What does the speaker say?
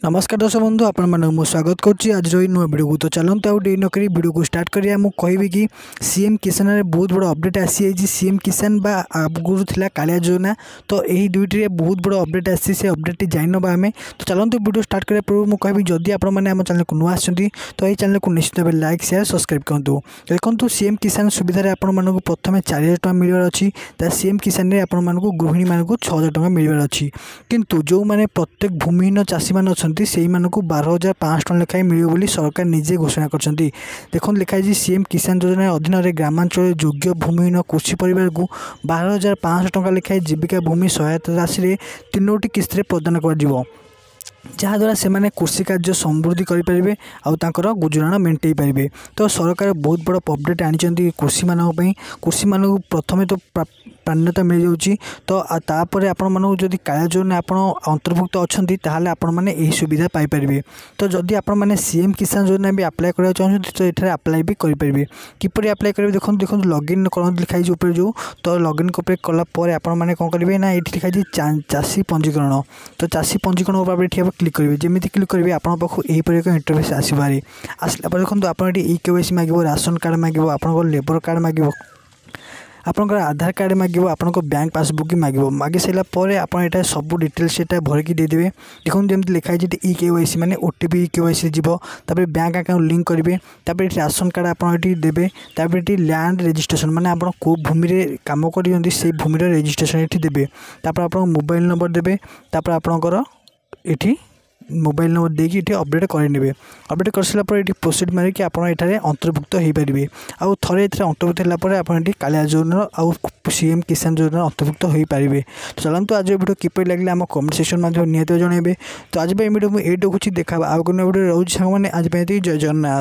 नमस्कार दर्शक बंधु आपको स्वागत करुच्ची आज नुआ वीडियो को। तो चलते आउ डे नक वीडियो को स्टार्ट करिया। मु कहबी कि सीएम किसान रे बहुत बड़ अपडेट आसी सीएम किसान बा आगुरु थिला कालिया योजना। तो यही दुईटी बहुत बड़ अपडेट आसी से अपडेट जान आम। तो चलते वीडियो स्टार्ट करिया पूर्व मु कहबी जदि आपने आम चैनल को नुआ आछंती तो यही चैनल को निश्चित भाव लाइक शेयर सब्सक्राइब करूँ। देखो सीएम किसान सुविधा आपको प्रथम 4000 टଙ୍କା मिलवार अच्छी। सीएम किसान रे आपको गृहिणी मानक 6000 टଙ୍କା मिलवार अच्छी। किंतु जो मैंने प्रत्येक भूमिहीन चाषी मान से 12,500 टଙ୍କା लेखाएं मिलियो बोली सरकार निजे घोषणा करछंती। देखो लिखाई सीएम किसान योजना अधीन में ग्रामांचल योग्य भूमिहीन कृषि परिवार को 12,500 टଙ୍କା लेखाएं जीविका भूमि सहायता राशि 3टी किस्ती प्रदान कर जहाँद्वारा से माने कृषि कार्य समृद्धि करें आउर गुजराण मेंटे पारे। तो सरकार बहुत बड़ अपडेट आनी कृषि मानक कृषि मानक प्रथमे तो प्राण्यता मिल जाऊँगी। तो तापर आपण मानक जदि कालिया योजना आप अंतर्भुक्त अच्छा आपण मैंने यही सुविधा पाइपर। तो जदि आपण मैंने सीएम किसान योजना भी अप्लाई करना चाहते तो ये अप्लाई भी करेंगे। किपर अप्लाई करेंगे देखो देखो लॉगिन कर लिखाई ऊपर जो। तो लॉगिन कलापर आपण मैंने कौन करेंगे ना ये लिखाई चाषी पंजीकरण। तो चाषी पंजीकरण उपर क्लिक करेंगे। जमी क्लिक करेंगे आपको पाखु यहीपर एक इंटरफेस आसबारी आसला देखो आप ईकेवाईसी मांग राशन कार्ड मांग आप लेबर कार्ड मांग आपनकर आधार कार्ड मांग आपन बैंक पासबुक मांग मागे सारापर आप सब डिटेल्स भरिकी देदेवे। देखो जमी लिखाई ईकेवाईसी माने ओटीपी ईकेवाईसी जीव तापर बैंक अकाउंट लिंक करेंगे। तापर राशन कार्ड आप देवे। तापर लैंड रजिस्ट्रेशन माने आप को भूमि रे काम कर से भूमि रजिस्ट्रेशन ये देवे। तापर आप मोबाइल नंबर देवे। तापर आपनकर ये मोबाइल नंबर देकी ये अपडेट करेंगे। अपडेट कर सारापर ये प्रोसीड मारिकी आपरे अंतर्भुक्त हो पारे। आउ थे ये अंतर्भुक्त होगापर आप कालिया योजना आउ सीएम किसान योजना अंतर्भुक्त हो पारे। तो चलते आज वीडियो किपर लगे आम कमेंट सेक्शन निहत जनइबे। तो आज वीडियो मुझे ये रखुच्छी देखा आगे वीडियो रोज सांग आज जय जगन्नाथ।